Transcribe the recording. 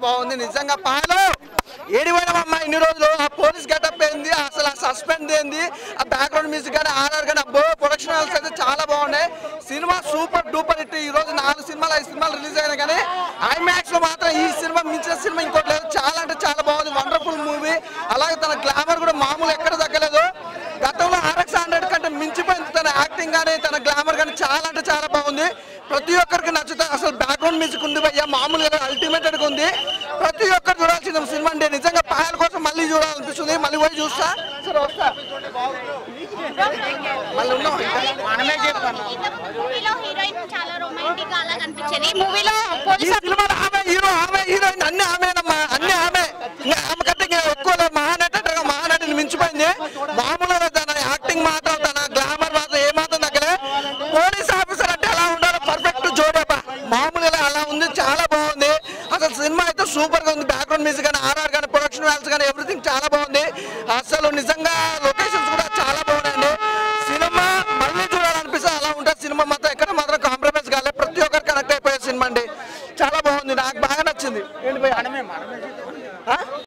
బాగుంది నిజంగా. పాయలో ఏడిపోయినామమ్మా ఇన్ని రోజులు. ఆ పోలీస్ గెటప్ ఏంది, అసలు ఆ సస్పెండ్ ఏంది, ఆ బ్యాక్గ్రౌండ్ మ్యూజిక్ కానీ ఆర్ఆర్ కానీ అబ్బో ప్రొడక్షన్ హౌస్ అయితే చాలా బాగున్నాయి. Cinema super duper hit. ఈ రోజు 4 సినిమాలు 5 సినిమాలు రిలీజ్ అయినా కానీ ఐమాక్స్ లో మాత్రం ఈ సినిమా మించిన సినిమా ఇంకోటి లేదు. చాలా అంటే చాలా బాగుంది, వండర్ఫుల్ మూవీ. అలాగే తన గ్లామర్ కూడా మామూలు ఎక్కడ తగ్గలేదు. గతంలో RX 100 కంటే మించిపోయింది తన యాక్టింగ్ కానీ తన గ్లామర్ కానీ. చాలా అంటే చాలా బాగుంది, ప్రతి ఒక్కరికి నచ్చుతుంది. అసలు బ్యాక్గ్రౌండ్ మ్యూజిక్ ఉంది భయ్యా, మామూలుగా అల్టిమేటెడ్గా ఉంది. ప్రతి ఒక్కరు చూడాల్సిన సినిమా అండి నిజంగా. పాయల కోసం మళ్ళీ చూడాలనిపిస్తుంది, మళ్ళీ పోయి చూస్తా. సరే వస్తా మళ్ళీ ఉన్నాం. ఆమె హీరో ఆమె హీరోయిన్ అన్ని ఆమెనమ్మా, అన్ని ఆమె. ఆమె కంటే ఇంకా ఎక్కువ మహానటుగా మహానటిని మించిపోయింది. మామూలుగా తన యాక్టింగ్ మాత్రం తన గ్లామర్ మాత్రం ఏమాత్రం తగ్గలే. పోలీస్ ఆఫీసర్ అంటే ఎలా ఉండాలో పర్ఫెక్ట్ జోడబ్బా, మామూలుగా అలా ఉంది. చాలా బాగుంది అసలు సినిమా అయితే సూపర్ గా ఉంది. బ్యాక్గ్రౌండ్ మ్యూజిక్ కానీ ఆర్ఆర్ కానీ ప్రొడక్షన్ వాల్యూస్ కానీ ఎవ్రీథింగ్ చాలా బాగుంది. అసలు నిజంగా లొకేషన్స్ కూడా చాలా బాగున్నాయండి. సినిమా మళ్ళీ చూడాలనిపిస్తే అలా ఉంటుంది సినిమా మాత్రం. ఎక్కడ మాత్రం కాంప్రమైజ్ కాలేదు, ప్రతి ఒక్కరు కనెక్ట్ అయిపోయే సినిమా అండి. చాలా బాగుంది, నాకు బాగా నచ్చింది. ఏంటి